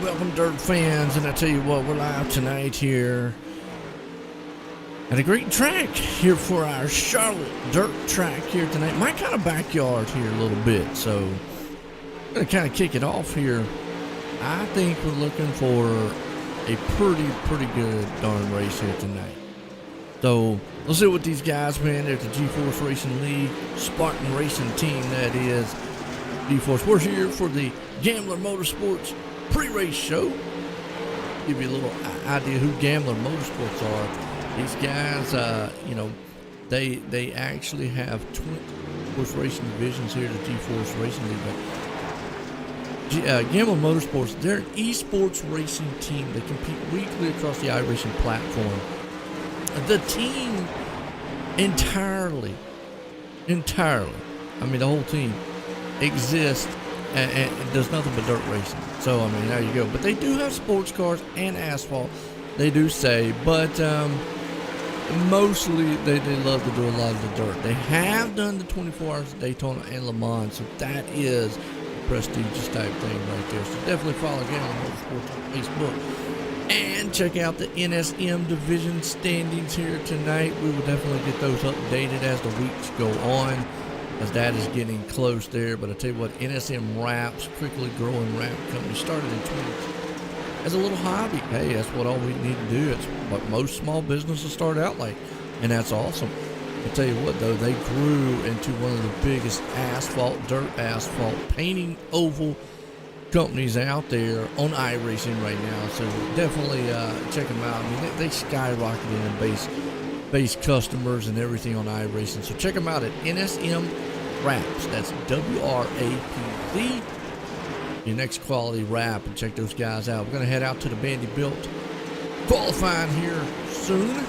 welcome dirt fans, and I tell you what, we're live tonight here at a great track here for our Charlotte dirt track here tonight. My kind of backyard here a little bit, so I'm going to kind of kick it off here. I think we're looking for a pretty good darn race here tonight. So let's see what these guys, man, they're the GeForce Racing League, Spartan Racing team, that is GeForce. We're here for the Gambler Motorsports pre-race show. Give you a little idea who Gambler Motorsports are. These guys, you know, they actually have 20 GeForce Racing divisions here at the GeForce Racing League. Gambler Motorsports, they're an esports racing team. They compete weekly across the iRACING platform. The team entirely, I mean the whole team exists and does nothing but dirt racing. So, I mean, there you go. But they do have sports cars and asphalt, they do say. But mostly they love to do a lot of the dirt. They have done the 24 Hours of Daytona and Le Mans. So that is a prestigious type thing right there. So definitely follow Gambler Motorsports on Facebook. And check out the NSM division standings here tonight. We will definitely get those updated as the weeks go on, as that is getting close there. But I tell you what, NSM Wraps, quickly growing wrap company, started in 2020 as a little hobby. Hey, that's what all we need to do. It's what most small businesses start out like, and that's awesome. I tell you what, though, they grew into one of the biggest dirt asphalt painting oval companies out there on iRacing right now. So definitely check them out. I mean, they skyrocketed in base customers and everything on iRacing. So check them out at NSM Wraps. That's WRAPZ. Your next quality wrap, and check those guys out. We're going to head out to the Vanderbilt qualifying here soon.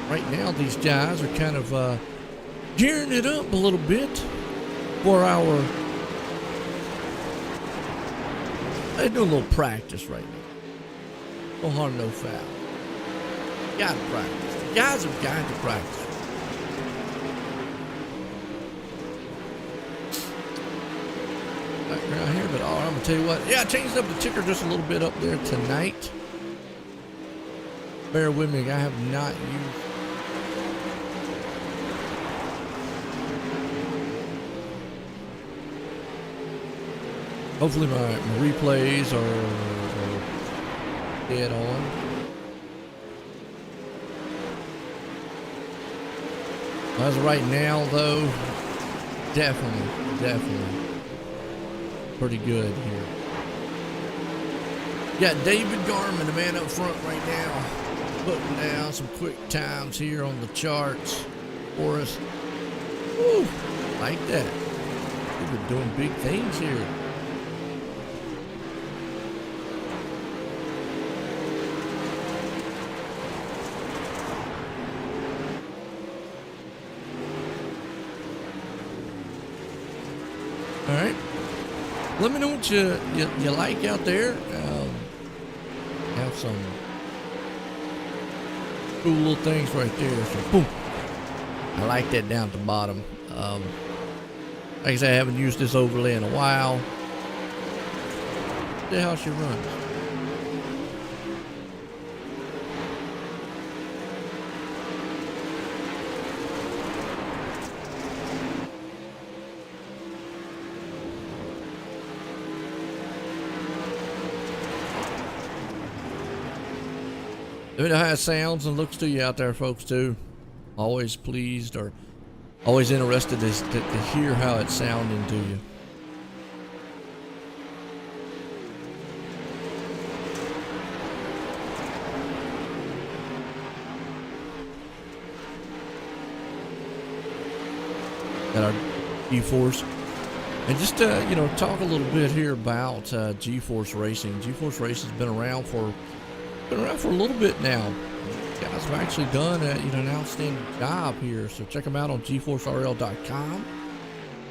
Right now, these guys are kind of gearing it up a little bit for our. They do a little practice right now. No harm, no foul. Gotta practice. The guys have got to practice. Background here, but I'm gonna tell you what. Yeah, I changed up the ticker just a little bit up there tonight. Bear with me. I have not used. Hopefully my replays are dead on. As of right now, though, definitely pretty good here. Got David Garman, the man up front right now, putting down some quick times here on the charts for us. Woo, like that. We've been doing big things here. All right, let me know what you like out there. Have some cool little things right there. So boom, I like that down at the bottom. Like I said, I haven't used this overlay in a while. See how she runs. Let me know how it sounds and looks to you out there, folks, too. Always pleased or always interested to hear how it's sounding to you. Got our GeForce. And just, you know, talk a little bit here about GeForce Racing. GeForce Racing's been around for a little bit now. Guys have actually done an outstanding job here. So check them out on GForceRL.com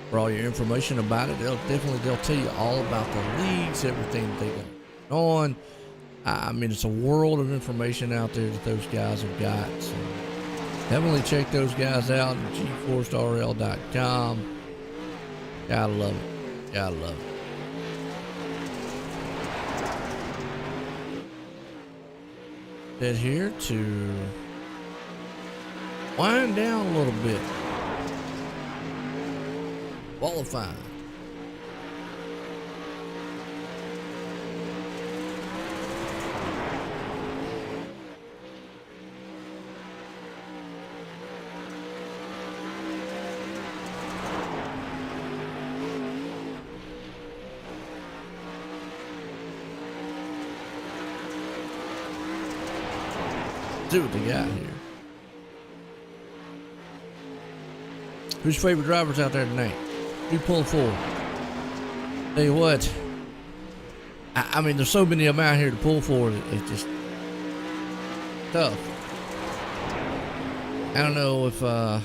for all your information about it. They'll tell you all about the leagues, everything that they got on. I mean, it's a world of information out there that those guys have got. So definitely check those guys out at GForceRL.com. Gotta love it. Gotta love it. Set here to wind down a little bit. Qualifying. See what they got here. Who's your favorite drivers out there tonight? Who pulling forward? Tell you what, I mean, there's so many of them out here to pull forward. It's just tough. I don't know if I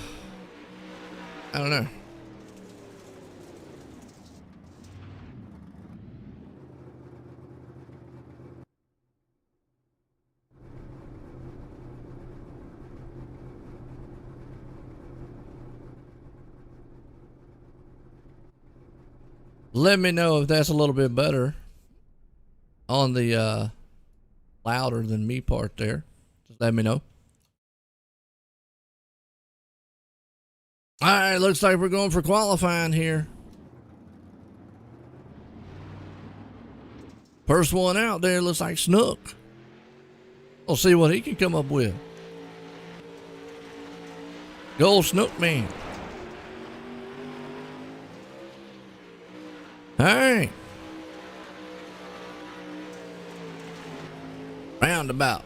don't know. Let me know if that's a little bit better on the louder than me part there. Just let me know. All right, looks like we're going for qualifying here. First one out there looks like Snook. We'll see what he can come up with. Go Snook man. All right. Roundabout.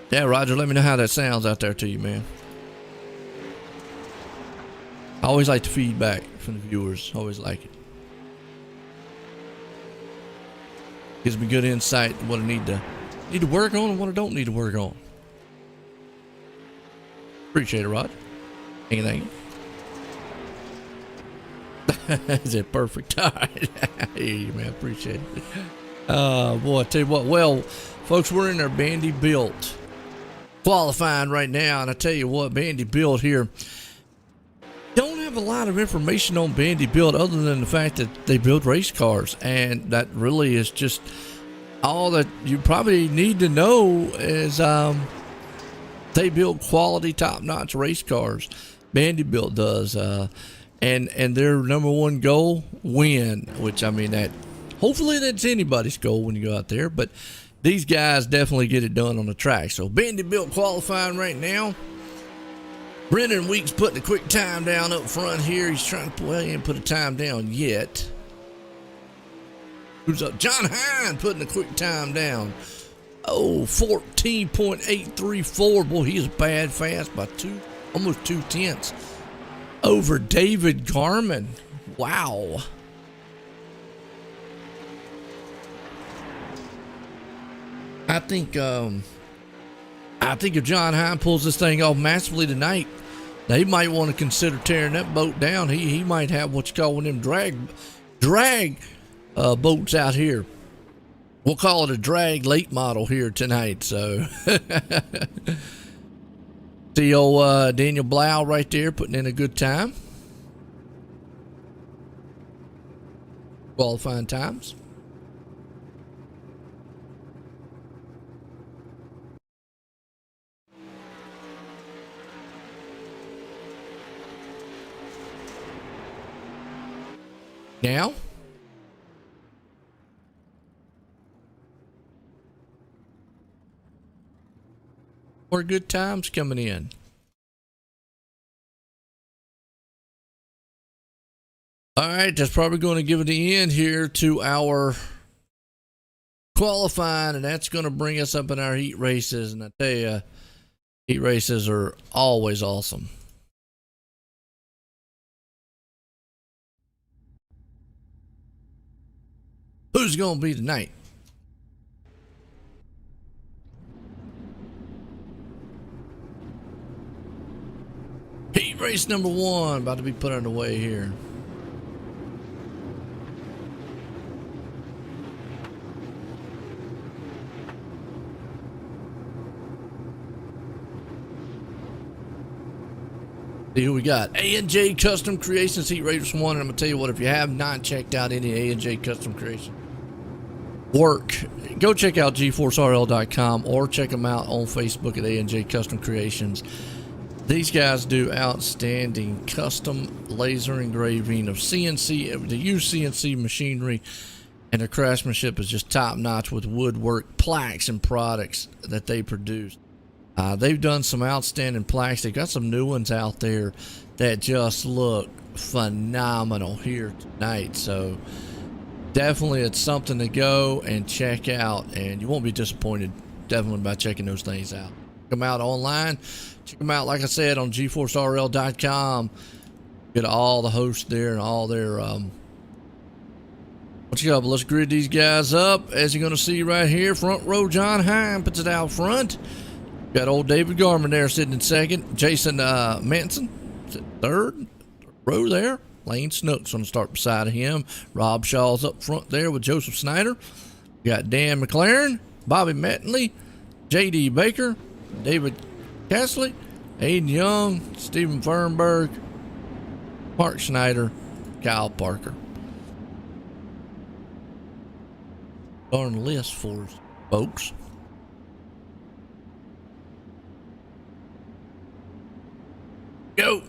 Yeah, Roger, let me know how that sounds out there to you, man. I always like the feedback from the viewers. Always like it. Gives me good insight on what I need to work on and what I don't need to work on. Appreciate it, Roger. Thank you. Is it perfect? All right. Hey, man, appreciate it. Boy, I tell you what. Well, folks, we're in our Vanderbilt qualifying right now, and I tell you what, Vanderbilt here don't have a lot of information on Vanderbilt other than the fact that they build race cars, and that really is just all that you probably need to know is they build quality, top-notch race cars. Vanderbilt does. And their number one goal, win, which I mean that hopefully that's anybody's goal when you go out there, but these guys definitely get it done on the track. So Vanderbilt qualifying right now. Brendan Weeks putting a quick time down up front here. He's trying to, well, he ain't put a time down yet. Who's up? John Hine putting a quick time down. Oh, 14.834. Boy, he is bad fast by almost 2/10. Over David Garman. Wow. I think if John Hine pulls this thing off massively tonight, they might want to consider tearing that boat down. He might have what you call one of them drag boats out here. We'll call it a drag late model here tonight. So see old Daniel Blau right there putting in a good time. Qualifying times. Now, more good times coming in. All right, that's probably going to give it the end here to our qualifying, and that's going to bring us up in our heat races. And I tell you, heat races are always awesome. Who's going to be tonight? Heat race number 1 about to be put underway here. See who we got. A&J Custom Creations Heat Race 1. And I'm going to tell you what, if you have not checked out any A&J Custom Creation, work, go check out GForceRL.com or check them out on Facebook at A&J Custom Creations. These guys do outstanding custom laser engraving of CNC. They use CNC machinery, and their craftsmanship is just top notch with woodwork, plaques, and products that they produce. They've done some outstanding plaques. They've got some new ones out there that just look phenomenal here tonight. So definitely it's something to go and check out, and you won't be disappointed definitely by checking those things out. Check them out online. Check them out, like I said, on GForceRL.com. Get all the hosts there and all their what you got? Let's grid these guys up. As you're going to see right here, front row, John Hine puts it out front. Got old David Garman there sitting in second. Jason Manson third row there. Lane Snook's going to start beside of him. Rob Shaw's up front there with Joseph Snyder. Got Dan McLaren, Bobby Mattingly, J.D. Baker, David Castley, Aiden Young, Stephen Fernberg, Mark Schneider, Kyle Parker. Darn list for us, folks. Go.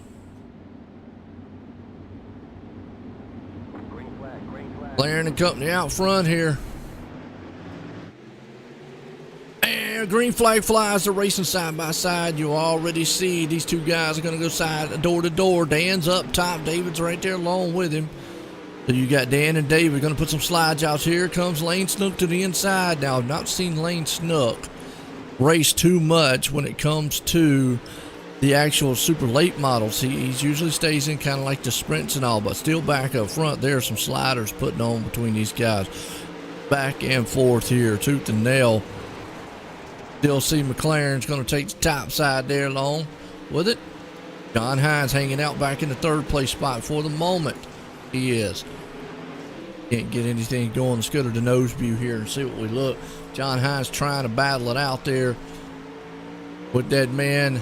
Blair and company out front here. And green flag flies. They're racing side by side. You already see these two guys are going to go side door to door. Dan's up top. David's right there along with him. So you got Dan and David going to put some slides out here. Comes Lane Snook to the inside. Now, I've not seen Lane Snook race too much when it comes to the actual super late models. He usually stays in kind of like the sprints and all, but still back up front. There are some sliders putting on between these guys. Back and forth here, tooth and nail. Still see McLaren's going to take the top side there along with it. John Hines hanging out back in the third place spot for the moment. He is. Can't get anything going. Let's go to the nose view here and see what we look. John Hines trying to battle it out there with that man.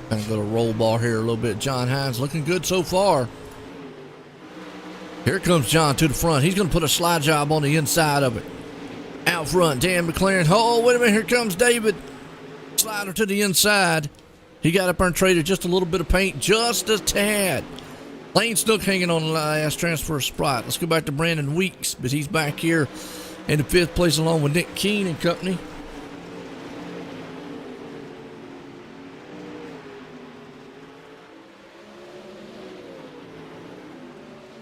Kind of go to roll bar here a little bit. John Hines looking good so far. Here comes John to the front. He's going to put a slide job on the inside of it. Out front, Dan McLaren. Oh, wait a minute. Here comes David. Slider to the inside. He got up there and traded just a little bit of paint, just a tad. Lane Snook hanging on the last transfer spot. Let's go back to Brandon Weeks, but he's back here in the fifth place along with Nick Keene and company.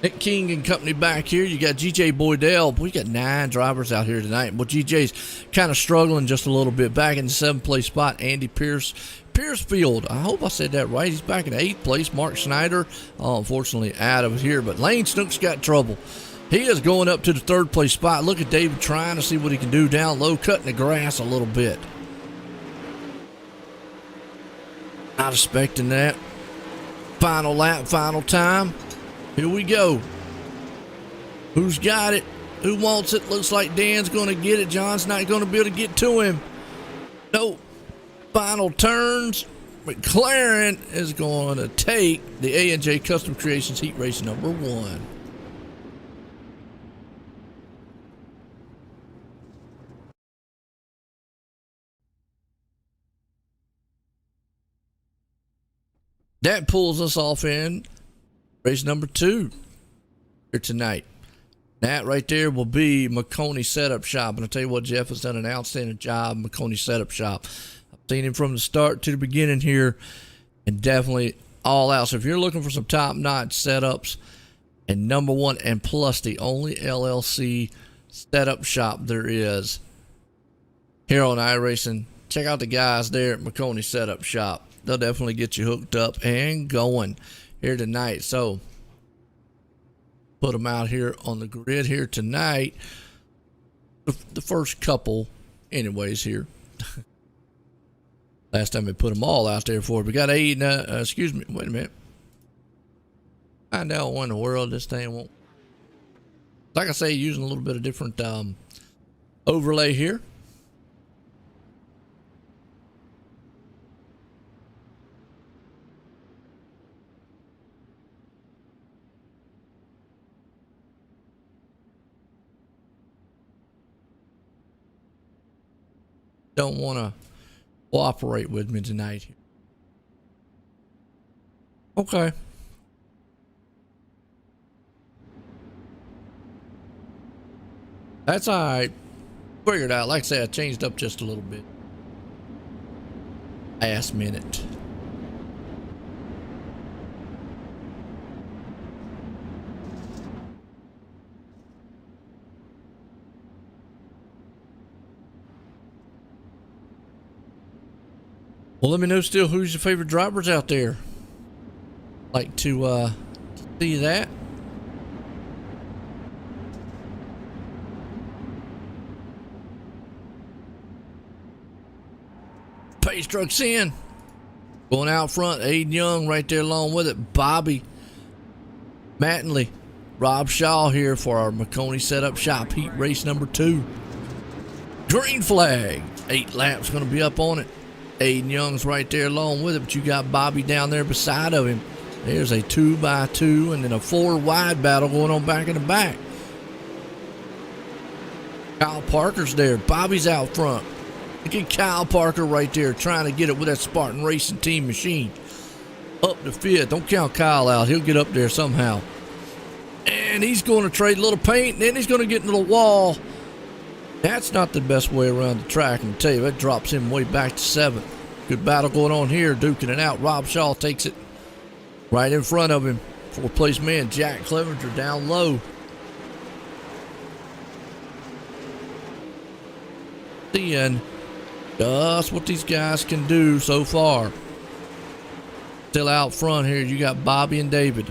Nick King and company back here. You got GJ Boydell. We got 9 drivers out here tonight. But GJ's kind of struggling just a little bit. Back in the 7th place spot, Andy Piercefield. I hope I said that right. He's back in 8th place. Mark Schneider, unfortunately, out of here. But Lane Snook's got trouble. He is going up to the 3rd place spot. Look at David trying to see what he can do down low, cutting the grass a little bit. Not expecting that. Final lap, final time. Here we go. Who's got it? Who wants it? Looks like Dan's going to get it. John's not going to be able to get to him. Nope. Final turns. McLaren is going to take the A&J Custom Creations Heat Race number 1. That pulls us off in race number 2 here tonight. That right there will be McConey Setup Shop. And I'll tell you what, Jeff has done an outstanding job, McConey Setup Shop. I've seen him from the start to the beginning here, and definitely all out. So if you're looking for some top-notch setups, and number 1 and plus the only LLC setup shop there is here on iRacing, check out the guys there at McConey Setup Shop. They'll definitely get you hooked up and going here tonight. So put them out here on the grid here tonight. The first couple anyways here. Last time we put them all out there for. We got Aiden, excuse me, wait a minute. Find out when in the world this thing won't. Like I say, using a little bit of different overlay here. don't want to cooperate with me tonight. Okay. That's all right. Figured out. Like I said, I changed up just a little bit. Last minute. Well, let me know still who's your favorite drivers out there. Like to see that. Pace trucks in. Going out front, Aiden Young right there along with it. Bobby Mattingly. Rob Shaw here for our McConey Setup Shop Heat Race number 2. Green flag. 8 laps going to be up on it. Aiden Young's right there along with it, but you got Bobby down there beside of him. There's a 2x2 and then a 4 wide battle going on back in the back. Kyle Parker's there. Bobby's out front. Look at Kyle Parker right there trying to get it with that Spartan Racing Team machine. Up to 5th. Don't count Kyle out. He'll get up there somehow. And he's going to trade a little paint, and then he's going to get into the wall. That's not the best way around the track, I can tell you. That drops him way back to 7th. Good battle going on here, duking it out. Rob Shaw takes it right in front of him. 4th place man, Jack Clevenger, down low. Seeing just what these guys can do so far. Still out front here, you got Bobby and David.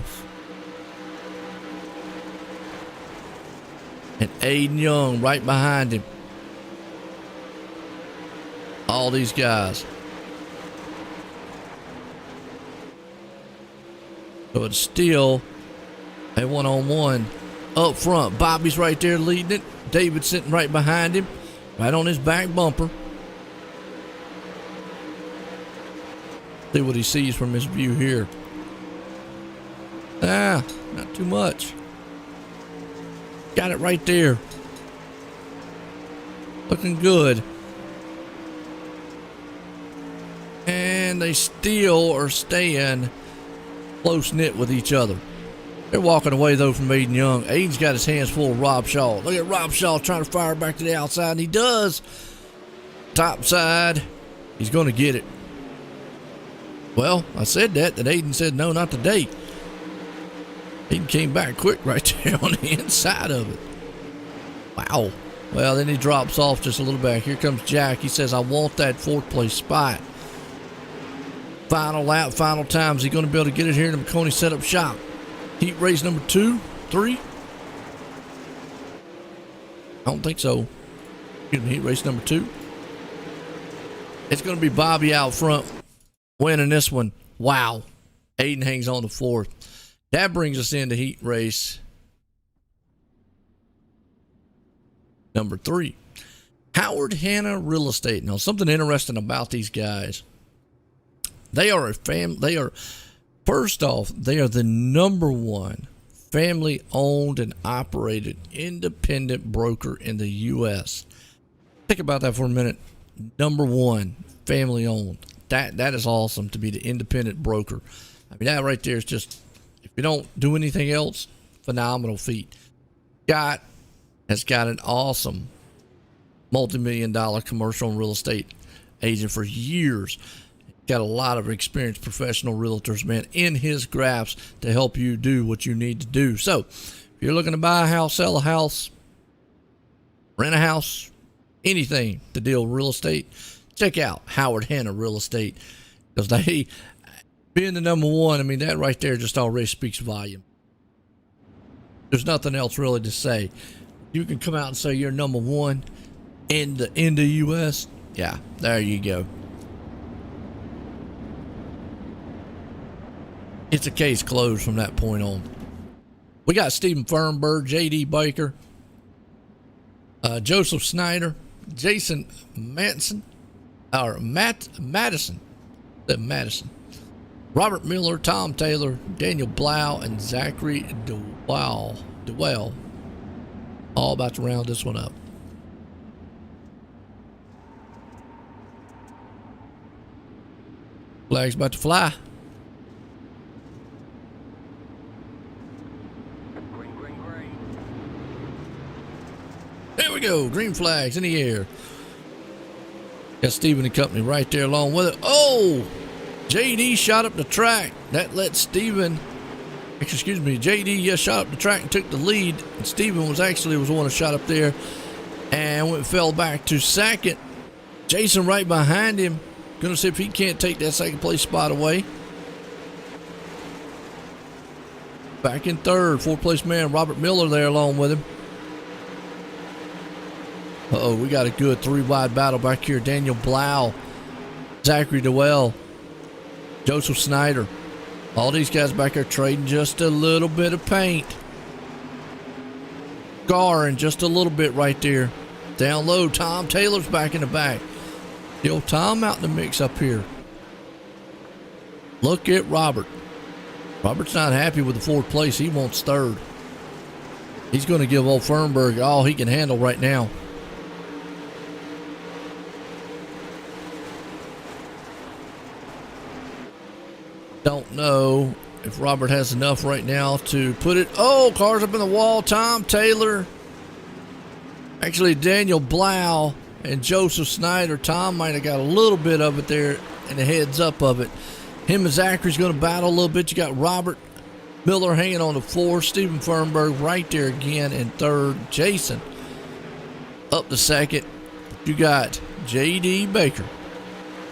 And Aiden Young right behind him. All these guys. So it's still a one-on-one up front. Bobby's right there leading it. David's sitting right behind him, right on his back bumper. See what he sees from his view here. Not too much. Got it right there. Looking good. And they still are staying close-knit with each other. They're walking away, though, from Aiden Young. Aiden's got his hands full of Rob Shaw. Look at Rob Shaw trying to fire back to the outside, and he does. Top side. He's going to get it. Well, I said that Aiden said no, not today. Aiden came back quick right there on the inside of it. Wow. Well, then he drops off just a little back. Here comes Jack. He says, I want that 4th place spot. Final lap, final time. Is he going to be able to get it here in the McConey Setup Shop? Heat race number 2, 3? I don't think so. Heat race number 2. It's going to be Bobby out front winning this one. Wow. Aiden hangs on to 4th. That brings us into heat race number 3. Howard Hanna Real Estate. Now, something interesting about these guys. They are first off, they are the number 1 family-owned and operated independent broker in the U.S. Think about that for a minute. Number 1 family-owned. That is awesome to be the independent broker. I mean, that right there is just, if you don't do anything else, phenomenal feat. Scott has got an awesome multi-million-dollar commercial and real estate agent for years. Got a lot of experienced professional realtors, man, in his grasp to help you do what you need to do. So if you're looking to buy a house, sell a house, rent a house, anything to deal with real estate, check out Howard Hanna Real Estate, because they, being the number 1, I mean, that right there just already speaks volume. There's nothing else really to say. You can come out and say you're number 1 in the U.S. Yeah, there you go. It's a case closed from that point on. We got Stephen Fernberg, J.D. Baker, Joseph Snyder, Jason Madison, Robert Miller, Tom Taylor, Daniel Blau, and Zachary Dewell. All about to round this one up. Flag's about to fly. There we go. Green flags in the air. Got Steven and company right there along with it. Oh! JD shot up the track. That let Steven, excuse me, JD shot up the track and took the lead. And Steven was the one that shot up there and fell back to second. Jason right behind him. Gonna see if he can't take that second place spot away. Back in third, fourth place man Robert Miller there along with him. Uh-oh, we got a good 3-wide battle back here. Daniel Blau, Zachary Dewell, Joseph Snyder. All these guys back there trading just a little bit of paint. Scarring just a little bit right there. Down low, Tom Taylor's back in the back. The old Tom out in the mix up here. Look at Robert. Robert's not happy with the fourth place. He wants third. He's going to give old Fernberg all he can handle right now. Don't know if Robert has enough right now to put it. Oh, car's up in the wall. Tom Taylor. Actually, Daniel Blau and Joseph Snyder. Tom might have got a little bit of it there and the heads up of it. Him and Zachary's going to battle a little bit. You got Robert Miller hanging on the fourth. Stephen Fernberg right there again in third. Jason up to second. You got JD Baker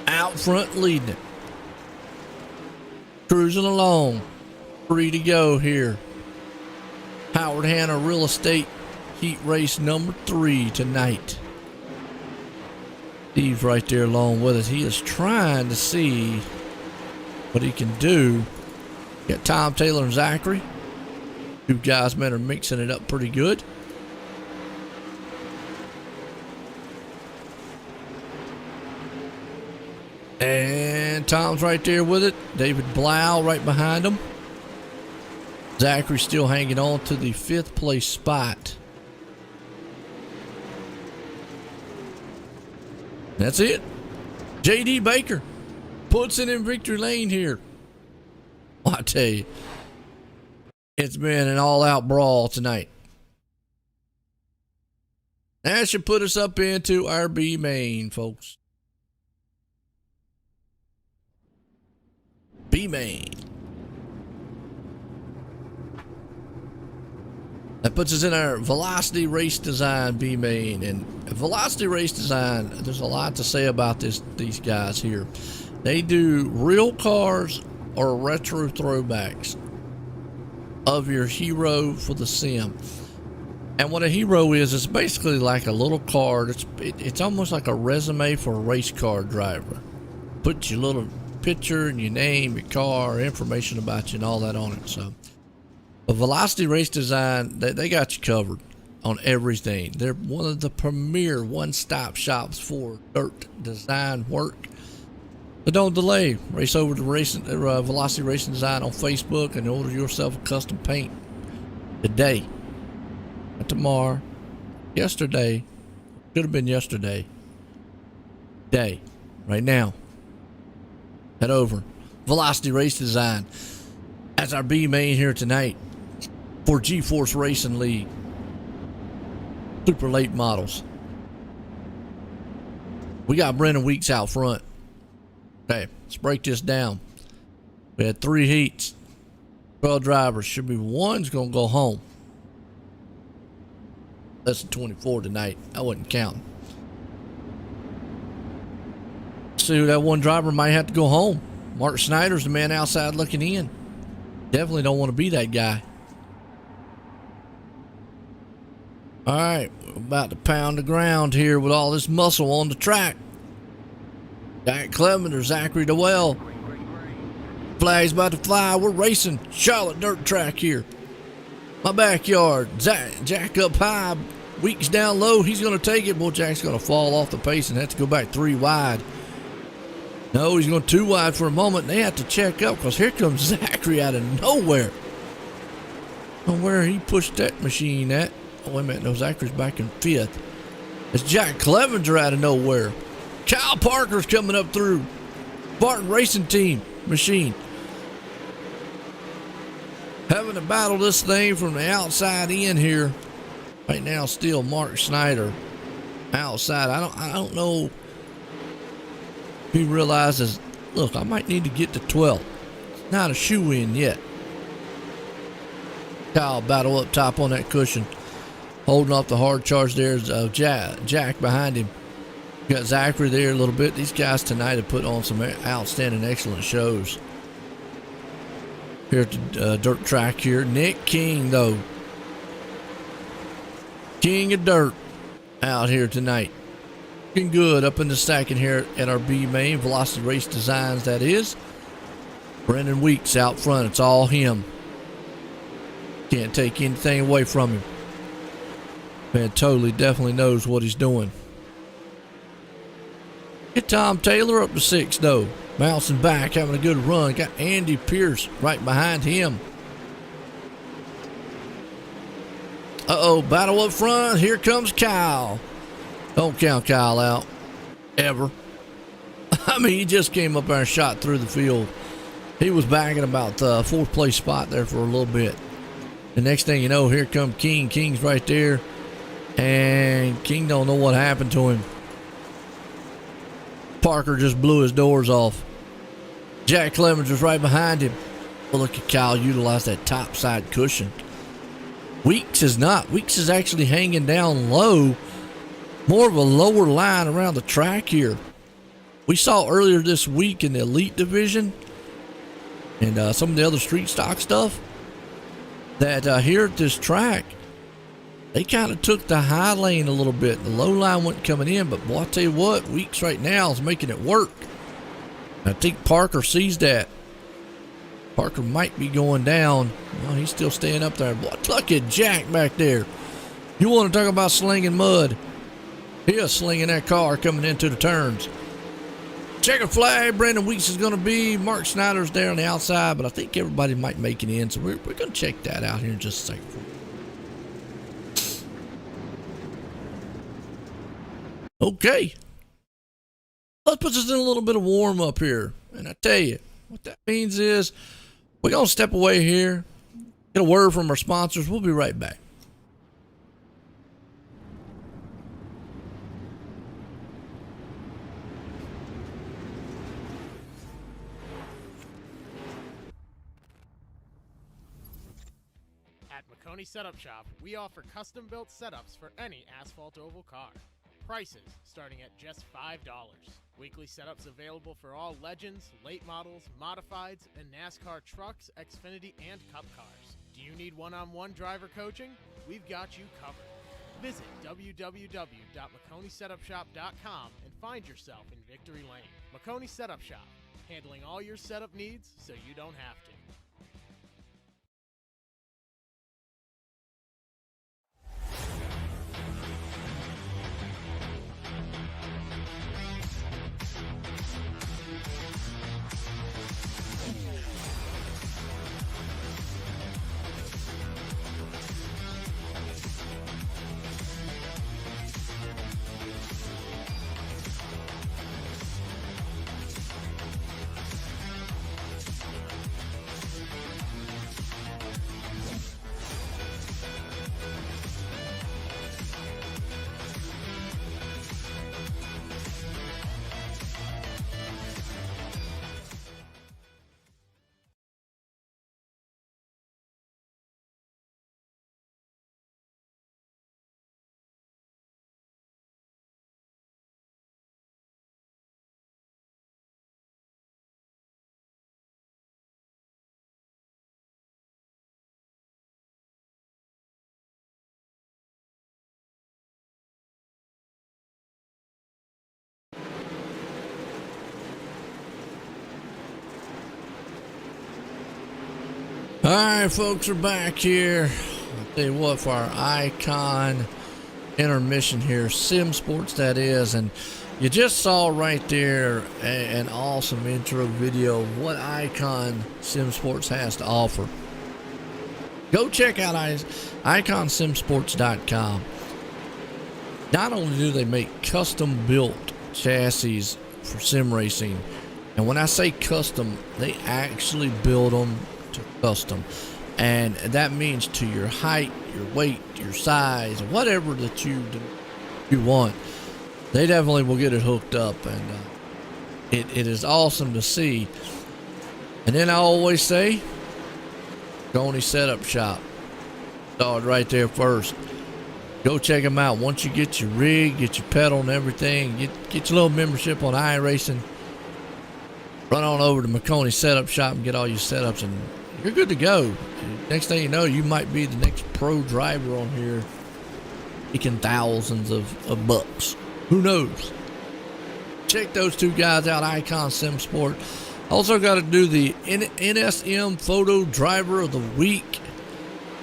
out front leading it. Cruising along. 3 to go here. Howard Hanna Real Estate Heat Race number 3 tonight. Steve's right there along with us. He is trying to see what he can do. Got Tom Taylor and Zachary. Two guys, man, are mixing it up pretty good. And Tom's right there with it. David Blau right behind him. Zachary still hanging on to the 5th place spot. That's it. JD Baker puts it in victory lane here. Well, I tell you, it's been an all-out brawl tonight. That should put us up into our B main, folks. B main. That puts us in our Velocity Race Design B main. And Velocity Race Design, there's a lot to say about these guys here. They do real cars or retro throwbacks of your hero for the sim. And what a hero is, it's basically like a little card. It's almost like a resume for a race car driver. Put your little picture and your name, your car, information about you and all that on it. So a Velocity Race Design, they got you covered on everything. They're one of the premier one-stop shops for dirt design work. But don't delay. Race over to Velocity Racing Design on Facebook and order yourself a custom paint today. Not tomorrow. Yesterday. Should have been yesterday. Today. Right now. Head over. Velocity Race Design. That's our B main here tonight for GeForce Racing League. Super late models. We got Brennan Weeks out front. Okay, let's break this down. We had 3 heats. 12 drivers. Should be one's going to go home. That's 24 tonight. I wasn't counting. See who that one driver might have to go home. Mark Snyder's the man outside looking in. Definitely don't want to be that guy. All right, we're about to pound the ground here with all this muscle on the track. Jack Clevender, Zachary Dewell. Flag's about to fly. We're racing Charlotte dirt track here. My backyard. Jack up high. Weeks down low. He's going to take it. Boy, Jack's going to fall off the pace and have to go back 3 wide. No, he's going 2 wide for a moment. They have to check up because here comes Zachary out of nowhere. I don't know where he pushed that machine at. Oh, wait a minute. No, Zachary's back in 5th. It's Jack Clevenger out of nowhere. Kyle Parker's coming up through. Spartan Racing Team machine. Having to battle this thing from the outside in here. Right now, still Mark Snyder outside. I don't know if he realizes, look, I might need to get to 12. It's not a shoe-in yet. Kyle battle up top on that cushion. Holding off the hard charge there is Jack behind him. Got Zachary there a little bit. These guys tonight have put on some outstanding, excellent shows. Here at the dirt track here. Nick King, though. King of dirt out here tonight. Looking good up in the stacking here at our B main. Velocity Race Designs, that is. Brendan Weeks out front. It's all him. Can't take anything away from him. Man totally, definitely knows what he's doing. Get Tom Taylor up to 6, though. Bouncing back, having a good run. Got Andy Pierce right behind him. Uh-oh, battle up front. Here comes Kyle. Don't count Kyle out. Ever. I mean, he just came up there and shot through the field. He was back in about the 4th place spot there for a little bit. The next thing you know, here comes King. King's right there. And King don't know what happened to him. Parker just blew his doors off. Jack Clemens was right behind him. Well, look at Kyle utilize that top side cushion. Weeks is not. Weeks is actually hanging down low. More of a lower line around the track here. We saw earlier this week in the Elite Division and some of the other street stock stuff that here at this track, they kind of took the high lane a little bit. The low line wasn't coming in, but boy, I tell you what, Weeks right now is making it work. I think Parker sees that. Parker might be going down. Well, he's still staying up there. Boy, look at Jack back there. You want to talk about slinging mud? He is slinging that car coming into the turns. Checker flag, Brandon Weeks is going to be. Mark Snyder's there on the outside, but I think everybody might make it in, so we're going to check that out here in just a second. Okay, let's put this in a little bit of warm up here. And I tell you, what that means is we're going to step away here, get a word from our sponsors. We'll be right back. At McConey Setup Shop, we offer custom-built setups for any asphalt oval car. Prices starting at just $5. Weekly setups available for all Legends, late models, modifieds, and NASCAR trucks, Xfinity, and Cup cars. Do you need one-on-one driver coaching? We've got you covered. Visit www.McConeySetupShop.com and find yourself in Victory Lane. McConey Setup Shop, handling all your setup needs so you don't have to. All right, folks, we're back here. I'll tell you what, for our Icon intermission here, Sim Sports that is, and you just saw right there an awesome intro video of what Icon Sim Sports has to offer. Go check out iconsimsports.com. Not only do they make custom built chassis for sim racing, And when I say custom, they actually build them to custom. And that means to your height, your weight, your size, whatever that you want. They definitely will get it hooked up, and it is awesome to see. And then I always say, Goni Setup Shop. Start right there first. Go check them out. Once you get your rig, get your pedal and everything, get your little membership on iRacing, run on over to McConey Setup Shop and get all your setups, and you're good to go. Next thing you know, you might be the next pro driver on here, making thousands of bucks. Who knows? Check those two guys out, Icon Sim Sport. Also got to do the NSM Photo Driver of the Week.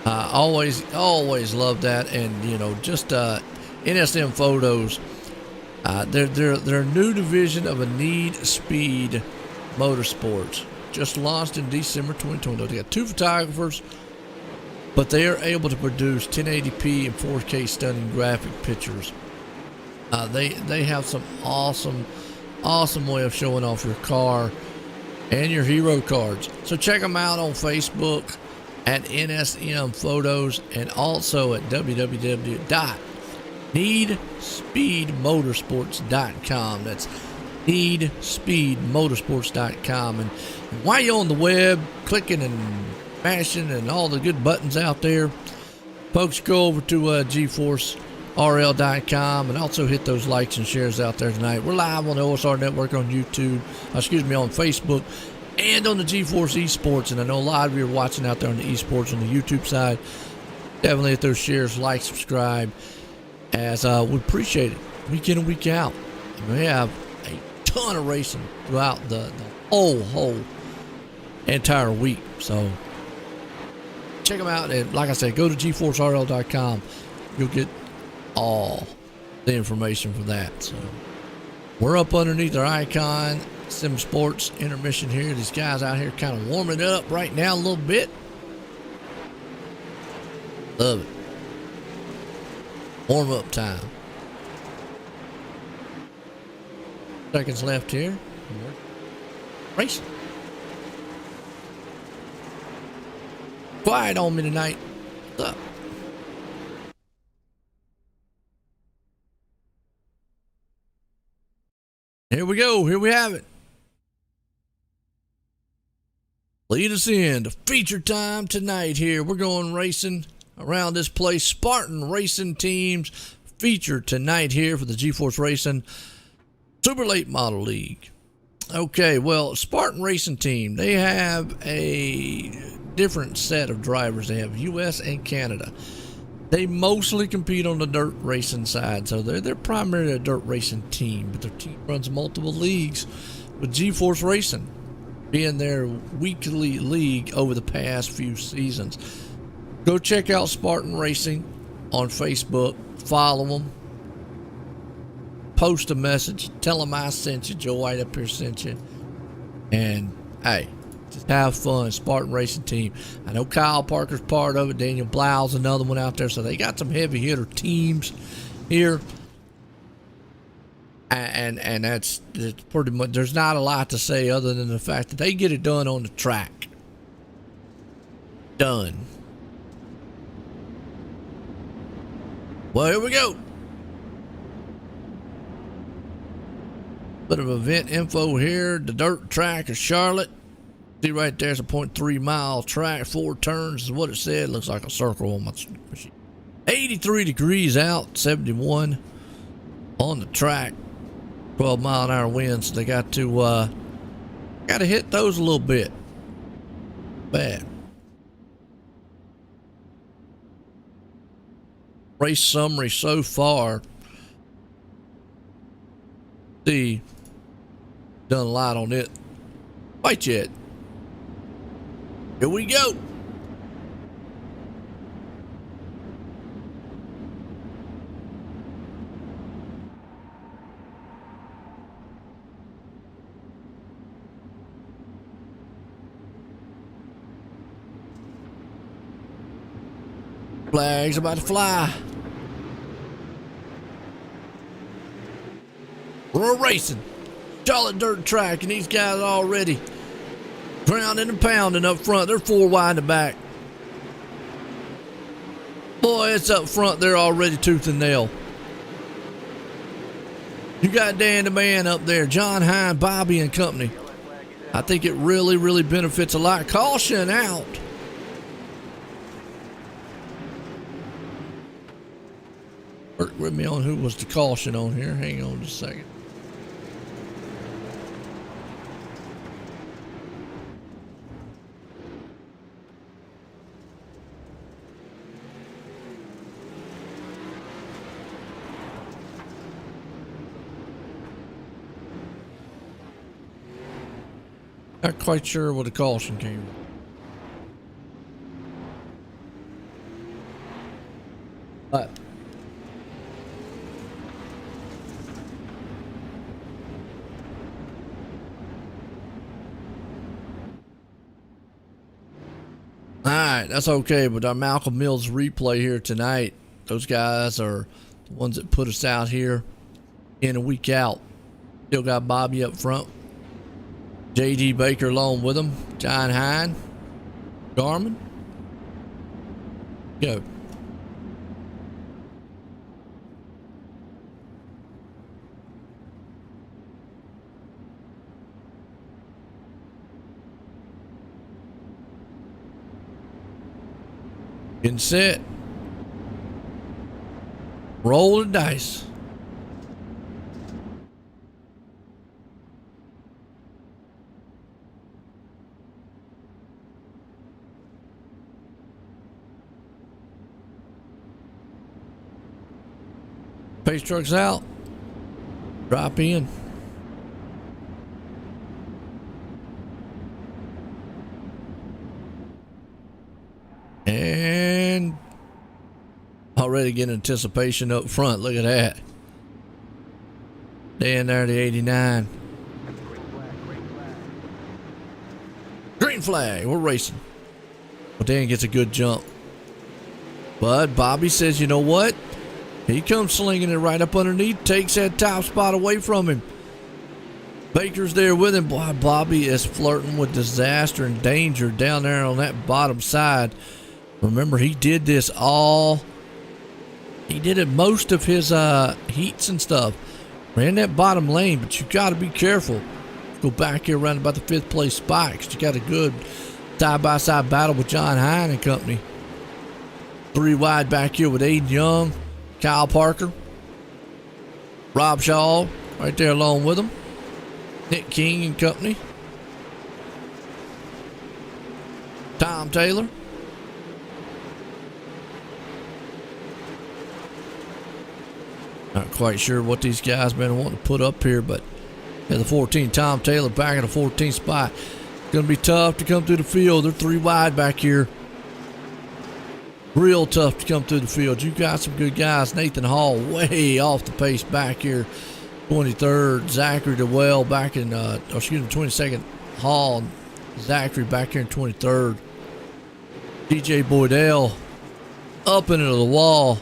Always love that. And you know, just NSM Photos, they're a new division of a Need Speed Motorsports, just launched in December 2020. They got two photographers, but they are able to produce 1080p and 4K stunning graphic pictures. They have some awesome way of showing off your car and your hero cards. So check them out on Facebook at NSM Photos, and also at www.needspeedmotorsports.com. That's needspeedmotorsports.com. And while you're on the web, clicking and mashing and all the good buttons out there, folks, go over to GForceRL.com and also hit those likes and shares out there tonight. We're live on the OSR Network on YouTube, on Facebook, and on the GeForce Esports. And I know a lot of you are watching out there on the esports on the YouTube side. Definitely hit those shares, like, subscribe, as we appreciate it week in and week out. And we have a ton of racing throughout the whole entire week. So check them out, and like I said, go to GForceRL.com. You'll get all the information for that. So we're up underneath our Icon Sim Sports intermission here. These guys out here kind of warming it up right now a little bit. Love it. Warm up time. Seconds left here. Racing. Quiet on me tonight. What's up? Here we go. Here we have it. Lead us in to feature time tonight here. We're going racing around this place. Spartan Racing Teams feature tonight here for the GeForce Racing Super Late Model League. Okay, well, Spartan Racing Team, they have a different set of drivers. They have US and Canada. They mostly compete on the dirt racing side, so they're primarily a dirt racing team, but their team runs multiple leagues, with GeForce Racing being their weekly league over the past few seasons. Go check out Spartan Racing on Facebook, follow them, post a message, tell them I sent you, Joe White up here sent you, and hey, just have fun. Spartan Racing Team. I know Kyle Parker's part of it. Daniel Blau's another one out there. So they got some heavy hitter teams here. And that's pretty much, there's not a lot to say other than the fact that they get it done on the track. Done. Well, here we go. Bit of event info here. The dirt track of Charlotte. See right there's a 0.3 mile track, 4 turns is what it said. Looks like a circle on my machine. 83 degrees out, 71 on the track. 12 mile an hour winds. So they got to hit those a little bit. Bad. Race summary so far. See, done a lot on it. Quite yet. Here we go. Flag's about to fly. We're racing. Charlotte dirt track, and these guys already grounding and pounding up front. They're 4 wide in the back. Boy, it's up front. They're already tooth and nail. You got Dan the Man up there, John Hine, Bobby and company. I think it really, really benefits a lot. Caution out. Work with me on who was the caution on here. Hang on just a second. Not quite sure where the caution came from. But alright, that's okay. But our Malcolm Mills replay here tonight, those guys are the ones that put us out here in a week out. Still got Bobby up front. JD Baker along with him. John Hine. Garmin. Go. Getting set. Roll the dice. Pace truck's out. Drop in. And already getting anticipation up front. Look at that. Dan there, the 89. Green flag. We're racing. Well, Dan gets a good jump. But Bobby says, you know what? He comes slinging it right up underneath, takes that top spot away from him. Baker's there with him. Boy, Bobby is flirting with disaster and danger down there on that bottom side. Remember, he did this all. He did it most of his heats and stuff. Ran that bottom lane, but you got to be careful. Go back here around about the 5th place spot because you got a good side-by-side battle with John Hine and company. 3 wide back here with Aiden Young. Kyle Parker, Rob Shaw, right there along with him. Nick King and company. Tom Taylor. Not quite sure what these guys been wanting to put up here, but yeah, the 14, Tom Taylor back in the 14th spot. Going to be tough to come through the field. They're 3 wide back here. Real tough to come through the field. You got some good guys. Nathan Hall way off the pace back here. 23rd. Zachary DeWell back in, 22nd. Hall. Zachary back here in 23rd. DJ Boydell up into the wall.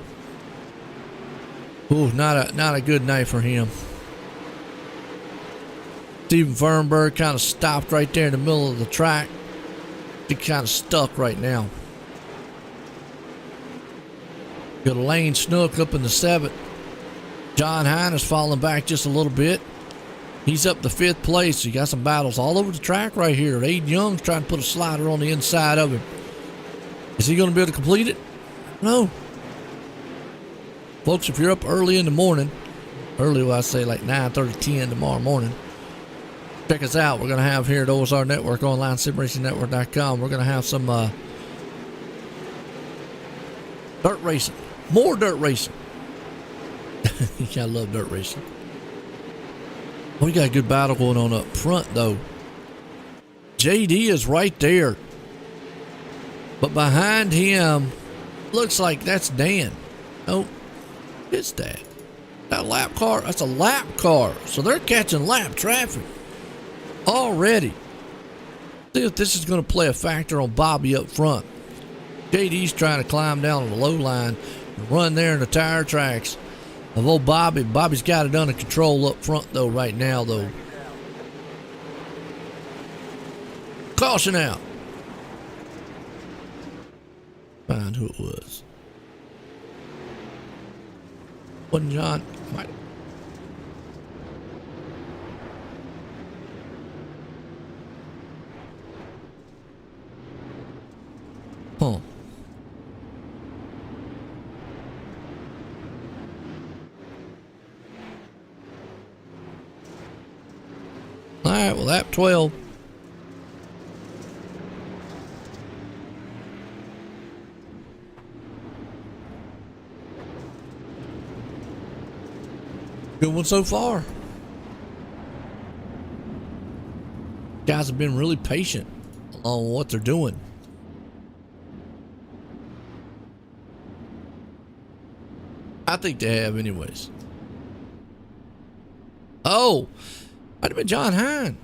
Ooh, not a good night for him. Steven Fernberg kind of stopped right there in the middle of the track. He's kind of stuck right now. Got a Lane Snook up in the 7th. John Hine is falling back just a little bit. He's up to 5th place. You got some battles all over the track right here. Aiden Young's trying to put a slider on the inside of him. Is he going to be able to complete it? No. Folks, if you're up early in the morning, early, well, I say like 9:30, 10 tomorrow morning, check us out. We're going to have here at OSR Network, online, simracingnetwork.com. We're going to have some dirt racing. More dirt racing. You gotta love dirt racing. We got a good battle going on up front, though. JD is right there. But behind him, looks like that's Dan. Oh, it's that. That lap car? That's a lap car. So they're catching lap traffic already. See if this is going to play a factor on Bobby up front. JD's trying to climb down on the low line and run there in the tire tracks of old Bobby. Bobby's got it under control up front, though, right now, though. Caution out. Find who it was. Wasn't John? Might. Huh. All right, well, lap 12. Good one so far. Guys have been really patient on what they're doing. I think they have anyways. Oh, might have been John Hine.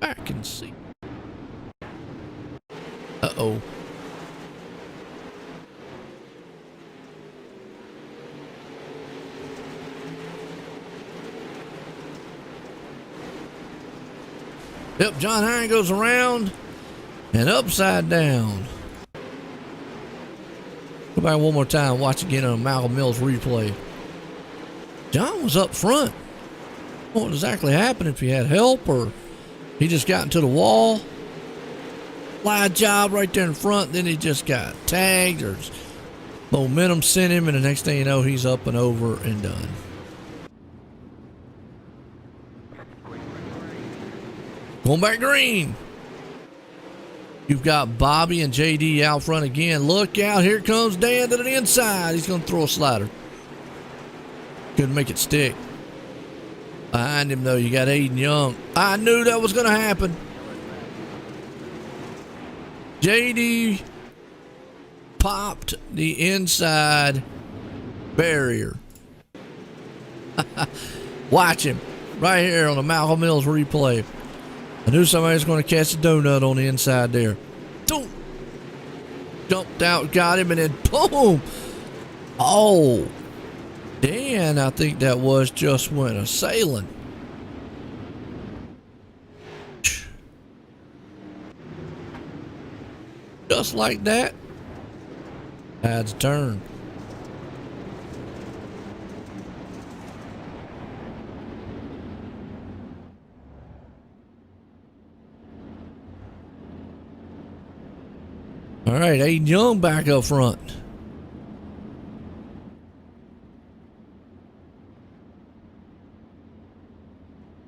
Back and see. Uh-oh. Yep, John Hine goes around and upside down. Go back one more time, watch again on Malcolm Mills replay. John was up front. What exactly happened, if he had help or he just got into the wall? Fly job right there in front, then he just got tagged or momentum sent him, and the next thing you know, he's up and over and done. Going back green. You've got Bobby and JD out front again. Look out, here comes Dan to the inside. He's going to throw a slider. Couldn't make it stick. Behind him though, you got Aiden Young. I knew that was going to happen. JD popped the inside barrier. Watch him right here on the Malcolm Mills replay. I knew somebody was going to catch a donut on the inside there. Boom! Jumped out, got him, and then boom! Oh, Dan, I think that was just went a sailing. Just like that. Tide's turn. All right, Aiden Young back up front.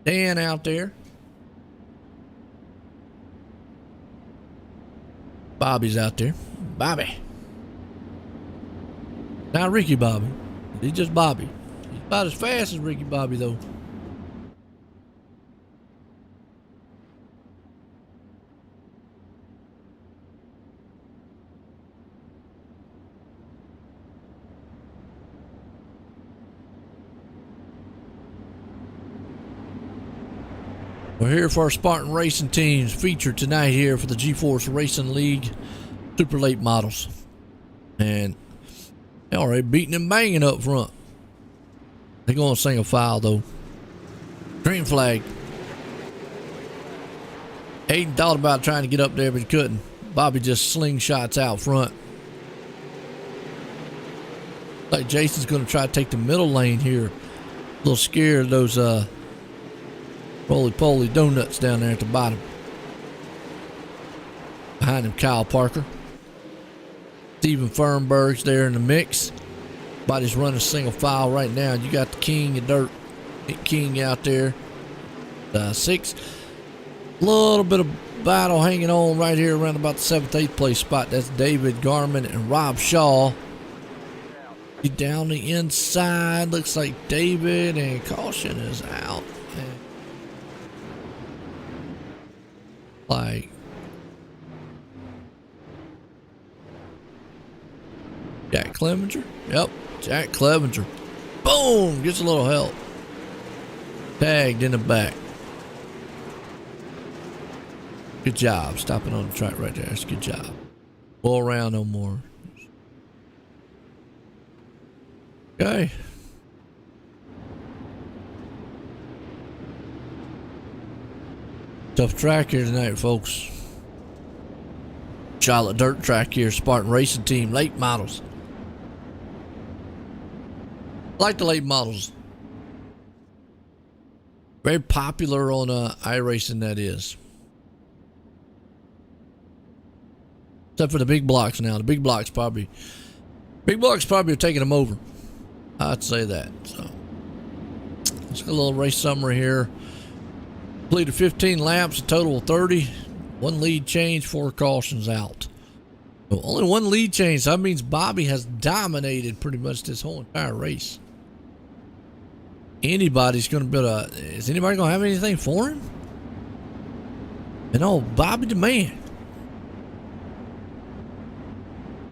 Dan out there. Bobby's out there. Bobby. Not Ricky Bobby. He's just Bobby. He's about as fast as Ricky Bobby, though. We're here for our Spartan Racing teams featured tonight here for the GForce Racing League Super Late Models. And they already beating and banging up front. They're going single file though. Green flag. Aiden thought about trying to get up there, but he couldn't. Bobby just slingshots out front. Like Jason's going to try to take the middle lane here. A little scared of those roly-poly donuts down there at the bottom. Behind him, Kyle Parker. Steven Fernberg's there in the mix. Body's running single file right now. You got the King of Dirt, King out there. 6. Little bit of battle hanging on right here around about the 7th, 8th place spot. That's David Garman and Rob Shaw. Down the inside, looks like David, and caution is out. Like Jack Clevenger. Yep, Jack Clevenger. Boom, gets a little help. Tagged in the back. Good job stopping on the track right there. That's a good job. Pull around no more. Okay. Tough track here tonight, folks. Charlotte dirt track here, Spartan Racing Team, late models. I like the late models. Very popular on iRacing, that is. Except for the big blocks now. The big blocks probably are taking them over. I'd say that. So let's get a little race summary here. Completed 15 laps, a total of 30. One lead change, 4 cautions out. So only one lead change. So that means Bobby has dominated pretty much this whole entire race. Anybody's going to be able to... Is anybody going to have anything for him? And oh, Bobby the man.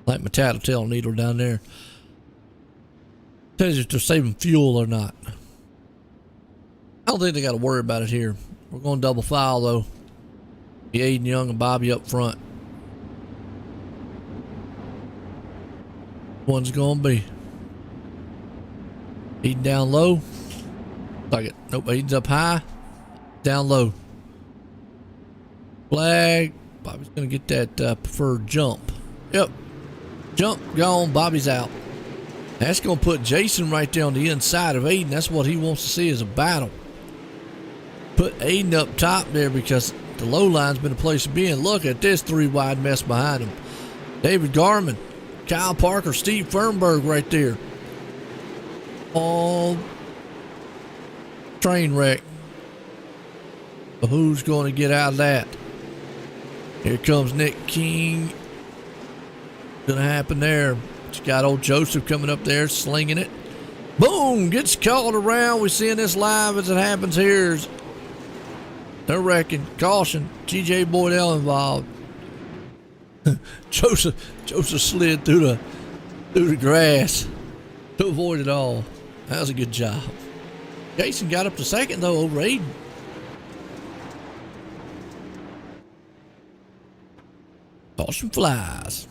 Like my tattletale needle down there. Tells you if they're saving fuel or not. I don't think they got to worry about it here. We're going double file though. Be Aiden Young and Bobby up front. One's going to be Aiden down low. Like it. Nope, Aiden's up high. Down low. Flag. Bobby's going to get that preferred jump. Yep. Jump, gone, Bobby's out. That's going to put Jason right there on the inside of Aiden. That's what he wants to see is a battle. Put Aiden up top there because the low line's been a place to be in. Look at this 3 wide mess behind him. David Garman, Kyle Parker, Steve Fernberg right there. All train wreck. But who's going to get out of that? Here comes Nick King. Gonna happen there. You got old Joseph coming up there slinging it. Boom, gets called around. We're seeing this live as it happens here. They're wrecking. Caution, GJ Boydell involved. Joseph slid through the grass to avoid it all. That was a good job. Jason got up to second though over Aiden. Caution flies.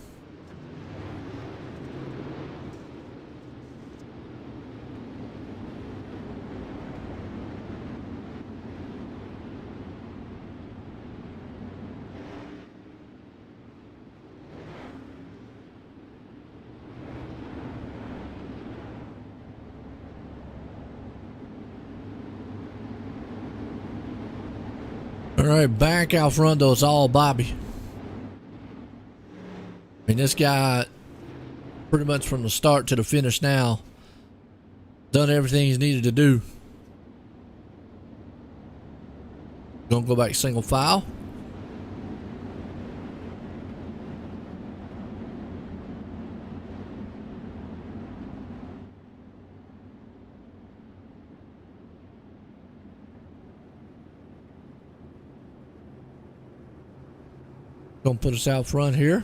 All right, back out front though, it's all Bobby. I mean, this guy, pretty much from the start to the finish now, done everything he's needed to do. Gonna go back single file. Gonna put us out front here.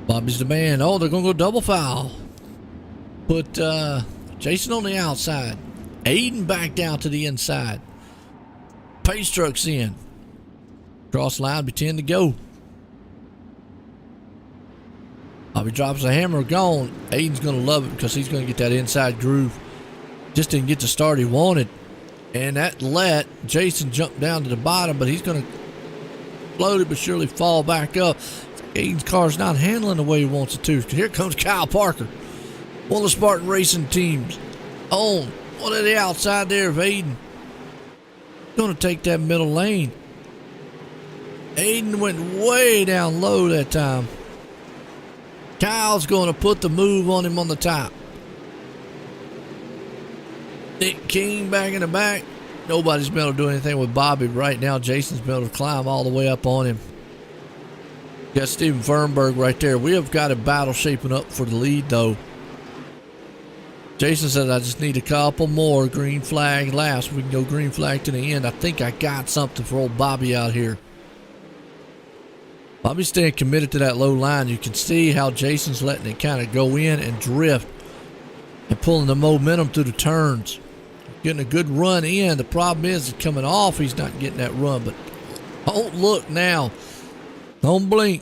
Bobby's the man. Oh, they're gonna go double foul. Put Jason on the outside. Aiden back down to the inside. Pace truck's in. Cross line, be 10 to go. Bobby drops the hammer, gone. Aiden's going to love it because he's going to get that inside groove. Just didn't get the start he wanted. And that let Jason jump down to the bottom, but he's going to slowly but surely fall back up. Aiden's car's not handling the way he wants it to. Here comes Kyle Parker, one of the Spartan Racing teams. On. One of the outside there of Aiden. Going to take that middle lane. Aiden went way down low that time. Kyle's going to put the move on him on the top. Nick King back in the back. Nobody's been able to do anything with Bobby right now. Jason's been able to climb all the way up on him. Got Steven Fernberg right there. We have got a battle shaping up for the lead though. Jason said, I just need a couple more green flag laps. We can go green flag to the end. I think I got something for old Bobby out here. Bobby's staying committed to that low line. You can see how Jason's letting it kind of go in and drift. and pulling the momentum through the turns. Getting a good run in. The problem is he's coming off. He's not getting that run. But don't look now. Don't blink.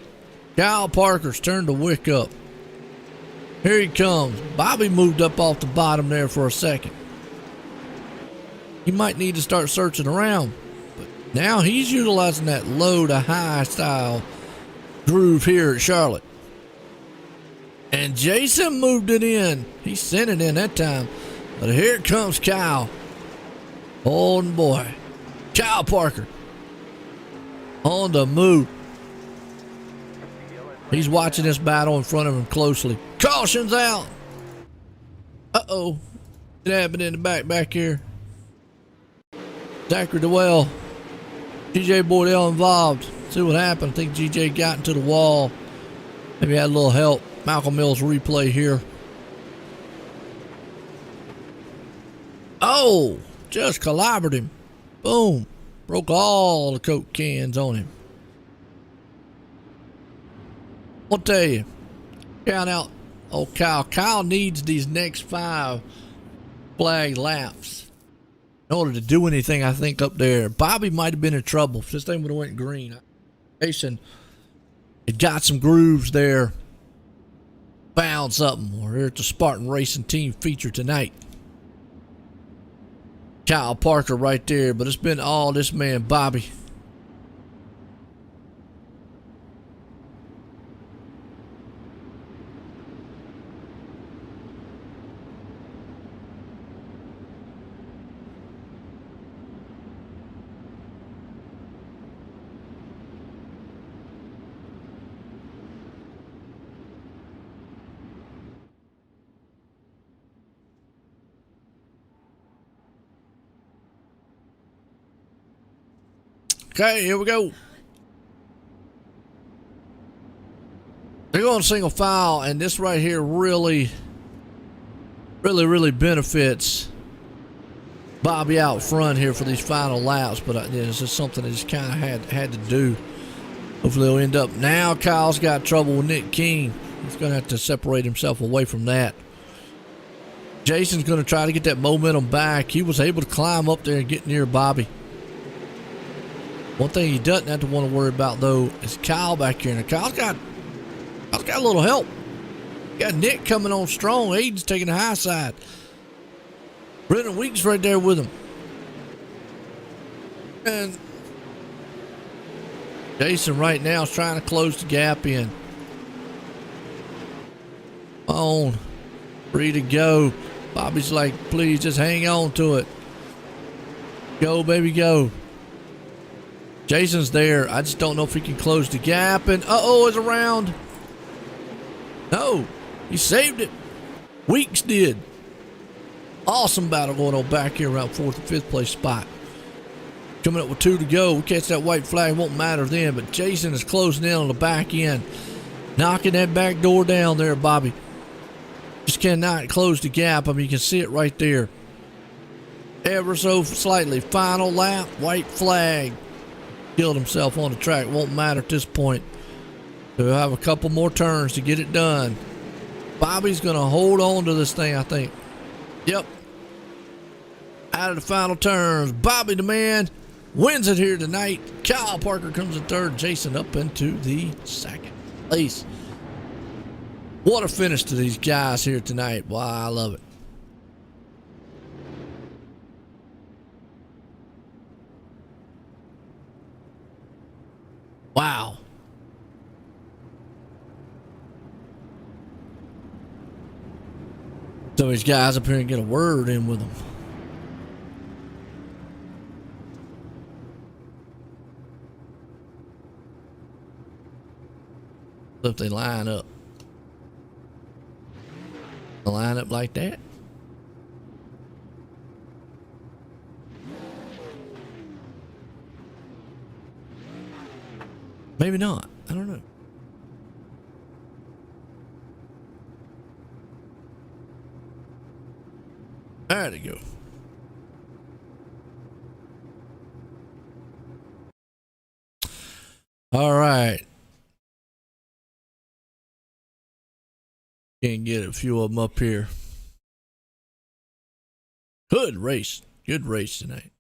Kyle Parker's turned the wick up. Here he comes. Bobby moved up off the bottom there for a second. He might need to start searching around. But now he's utilizing that low to high style groove here at Charlotte. And Jason moved it in. He sent it in that time. But here comes Kyle. Oh boy. Kyle Parker. On the move. He's watching this battle in front of him closely. Caution's out. Uh-oh. It happened in the back here. Zachary DeWell. GJ Bordell involved. See what happened. I think GJ got into the wall. Maybe had a little help. Malcolm Mills replay here. Oh, just clobbered him. Boom. Broke all the Coke cans on him. I'll tell you. Count out. Oh, Kyle. Kyle needs these next 5 flag laps in order to do anything, I think, up there. Bobby might have been in trouble if this thing would have went green. Jason, it got some grooves there. Found something. We're here at the Spartan Racing Team feature tonight. Kyle Parker right there, but it's been all this man, Bobby. Okay, here we go. They're going single file, and this right here really benefits Bobby out front here for these final laps. But this is something that just kind of had to do. Hopefully they'll end up. Now Kyle's got trouble with Nick King. He's going to have to separate himself away from that. Jason's going to try to get that momentum back. He was able to climb up there and get near Bobby. One thing he doesn't have to want to worry about, though, is Kyle back here. Now, Kyle's got a little help. Got Nick coming on strong. Aiden's taking the high side. Brendan Weeks right there with him. And Jason right now is trying to close the gap in. On. Free to go. Bobby's like, please just hang on to it. Go, baby, go. Jason's there. I just don't know if he can close the gap. And uh-oh, it's around. No, he saved it. Weeks did. Awesome battle going on back here around 4th and 5th place spot. Coming up with 2 to go. We catch that white flag. Won't matter then. But Jason is closing in on the back end. Knocking that back door down there, Bobby. Just cannot close the gap. I mean, you can see it right there. Ever so slightly. Final lap. White flag. Killed himself on the track. Won't matter at this point. So we'll have a couple more turns to get it done. Bobby's going to hold on to this thing, I think. Yep. Out of the final turns. Bobby the man wins it here tonight. Kyle Parker comes in 3rd. Jason up into the 2nd place. What a finish to these guys here tonight. Wow, I love it. Wow. So these guys up here and get a word in with them. So if they line up. They line up like that. Maybe not. I don't know. There they go. All right. Can't get a few of them up here. Good race tonight.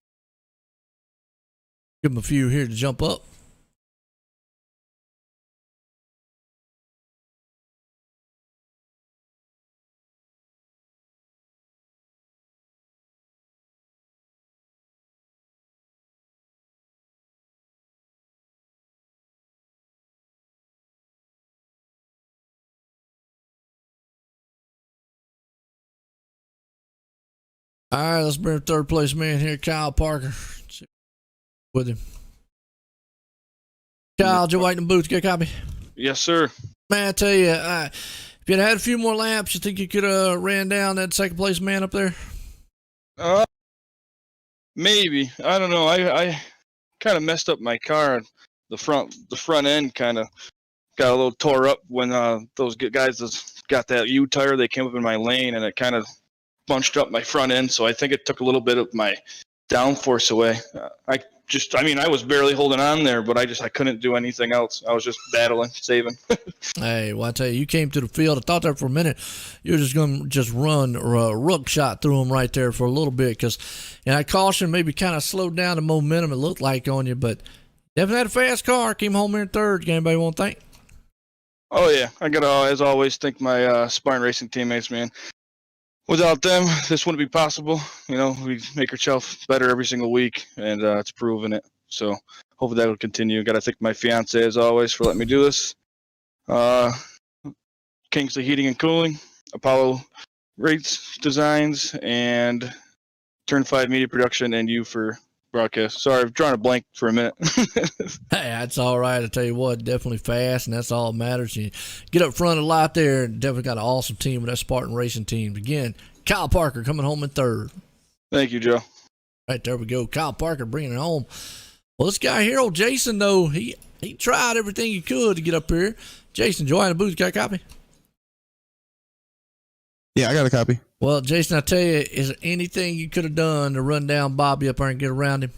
Give them a few here to jump up. All right, let's bring third place man here, Kyle Parker, with him. Kyle, Joe White in the booth, get a copy? Yes, sir. Man, I tell you, if you'd had a few more laps, you think you could have ran down that second place man up there? Maybe. I don't know. I kind of messed up my car. The front end kind of got a little tore up when those guys got that U tire. They came up in my lane, and it kind of bunched up my front end. So I think it took a little bit of my downforce away. I was barely holding on there, but I couldn't do anything else. I was just battling, saving. Hey, well, I tell you came to the field. I thought there for a minute you were just going to run a rook shot through him right there for a little bit because, and I cautioned maybe kind of slowed down the momentum it looked like on you, but definitely had a fast car. Came home here in third. Anybody want to thank? Oh, yeah. I got to, as always, thank my Spartan Racing teammates, man. Without them, this wouldn't be possible. You know, we make ourselves better every single week, and it's proven it. So hopefully that will continue. Got to thank my fiance, as always, for letting me do this. Kingsley Heating and Cooling, Apollo Rates Designs, and Turn 5 Media Production, and you for broadcast. Sorry, I've drawn a blank for a minute. Hey, that's all right. I tell you what, definitely fast, and that's all that matters. You get up front a lot there, and definitely got an awesome team with that Spartan Racing team. Again, Kyle Parker coming home in third. Thank you, Joe. Right there we go. Kyle Parker bringing it home. Well, this guy here, old Jason, though, he tried everything he could to get up here. Jason, join the booth. Got a copy? Yeah, I got a copy. Well, Jason, I tell you, is there anything you could have done to run down Bobby up there and get around him?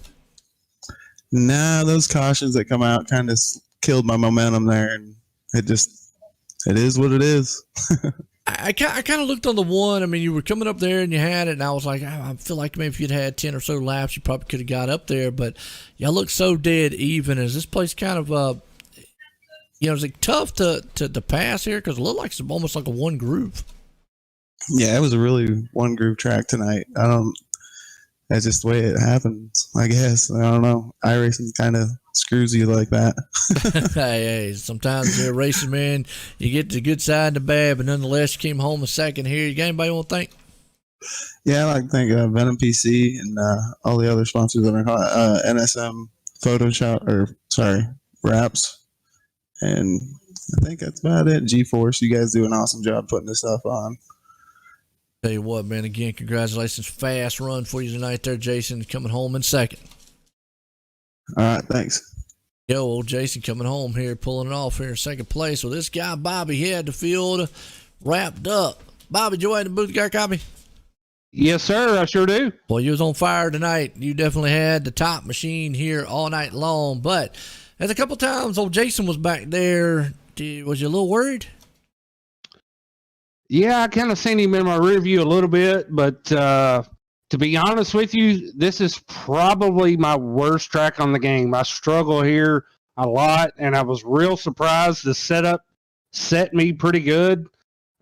Nah, those cautions that come out kind of killed my momentum there, and it is what it is. I kind of looked on the one. I mean, you were coming up there and you had it, and I was like, I feel like maybe if you'd had 10 or so laps, you probably could have got up there, but y'all look so dead even. Is this place kind of, is it tough to pass here? Because it looked like it's almost like a one groove. Yeah, it was a really one groove track tonight. That's just the way it happens, I guess. I don't know. iRacing kind of screws you like that. hey, sometimes you're a racing man. You get the good side and the bad, but nonetheless, you came home a second here. You got anybody want to thank? Yeah, I like to thank Venom PC and all the other sponsors that are NSM Wraps. And I think that's about it. GForce, you guys do an awesome job putting this stuff on. Tell you what, man, again, congratulations. Fast run for you tonight there, Jason, coming home in second. All right, thanks. Yo, old Jason coming home here, pulling it off here in second place. Well, this guy, Bobby, he had the field wrapped up. Bobby, Joy in the booth, got a copy? Yes, sir, I sure do. Well, you was on fire tonight. You definitely had the top machine here all night long. But there's a couple times old Jason was back there. Was you a little worried? Yeah, I kind of seen him in my rear view a little bit, but to be honest with you, this is probably my worst track on the game. I struggle here a lot, and I was real surprised. The setup set me pretty good,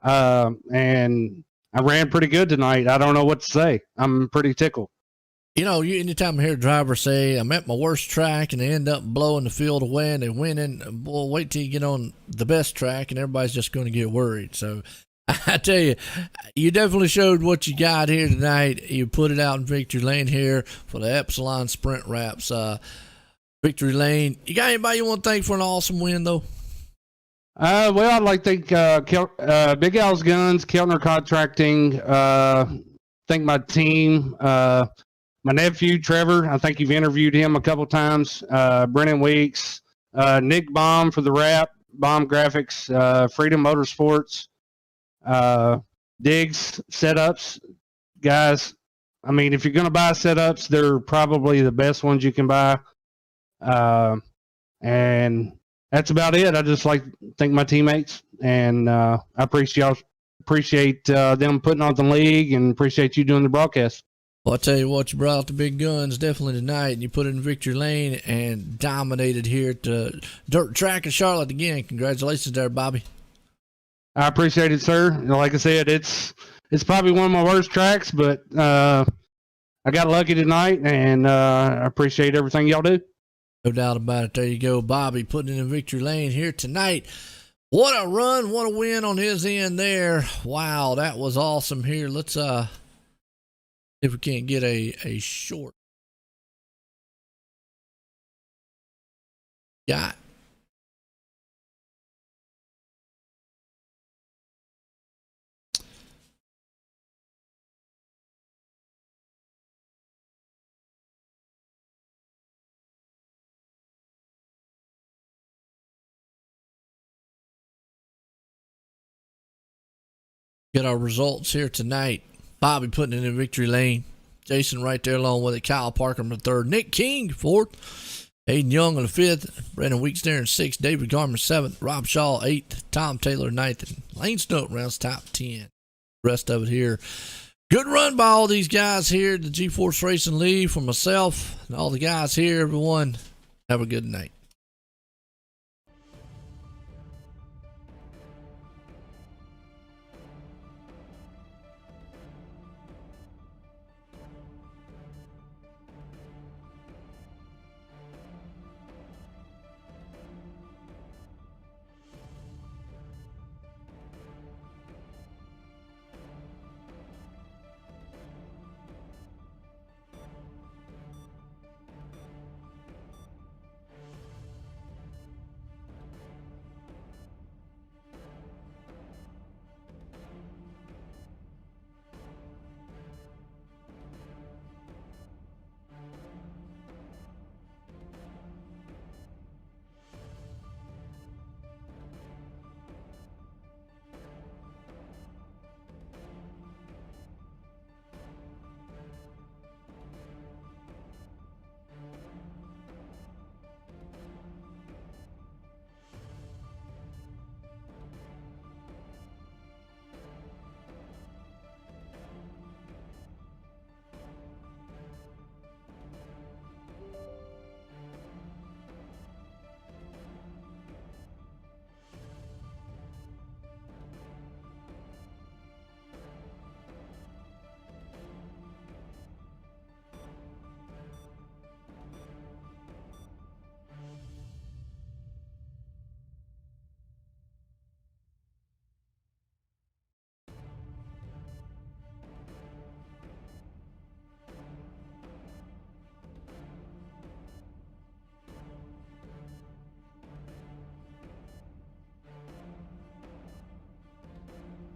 and I ran pretty good tonight. I don't know what to say. I'm pretty tickled. You know, anytime I hear drivers say, I'm at my worst track, and they end up blowing the field away, and they win in, well, wait till you get on the best track, and everybody's just going to get worried. So I tell you, you definitely showed what you got here tonight. You put it out in victory lane here for the Epsilon Sprint Wraps. Victory lane. You got anybody you want to thank for an awesome win, though? Well, I'd like to thank Big Al's Guns, Keltner Contracting, thank my team, my nephew, Trevor. I think you've interviewed him a couple times. Brennan Weeks, Nick Baum for the wrap, Baum Graphics, Freedom Motorsports, Diggs Setups. Guys, I mean, if you're going to buy setups, they're probably the best ones you can buy. And that's about it. I just like to thank my teammates, and I appreciate them putting on the league, and appreciate you doing the broadcast. Well, I tell you what, you brought out the big guns definitely tonight, and you put it in victory lane and dominated here at the dirt track in Charlotte again. Congratulations there, Bobby. I appreciate it, sir. Like I said, it's probably one of my worst tracks, but I got lucky tonight, and I appreciate everything y'all do. No doubt about it. There you go, Bobby, putting it in victory lane here tonight. What a run, what a win on his end there. Wow, that was awesome here. Let's see if we can't get a short. Got. Get our results here tonight. Bobby putting it in victory lane. Jason right there along with it. Kyle Parker in the third. Nick King fourth. Aiden Young in the fifth. Brandon Weeks there in sixth. David Garmer seventh. Rob Shaw eighth. Tom Taylor ninth. And Lane Snow rounds top 10. Rest of it here. Good run by all these guys here. The GForce Racing League, for myself and all the guys here. Everyone, have a good night.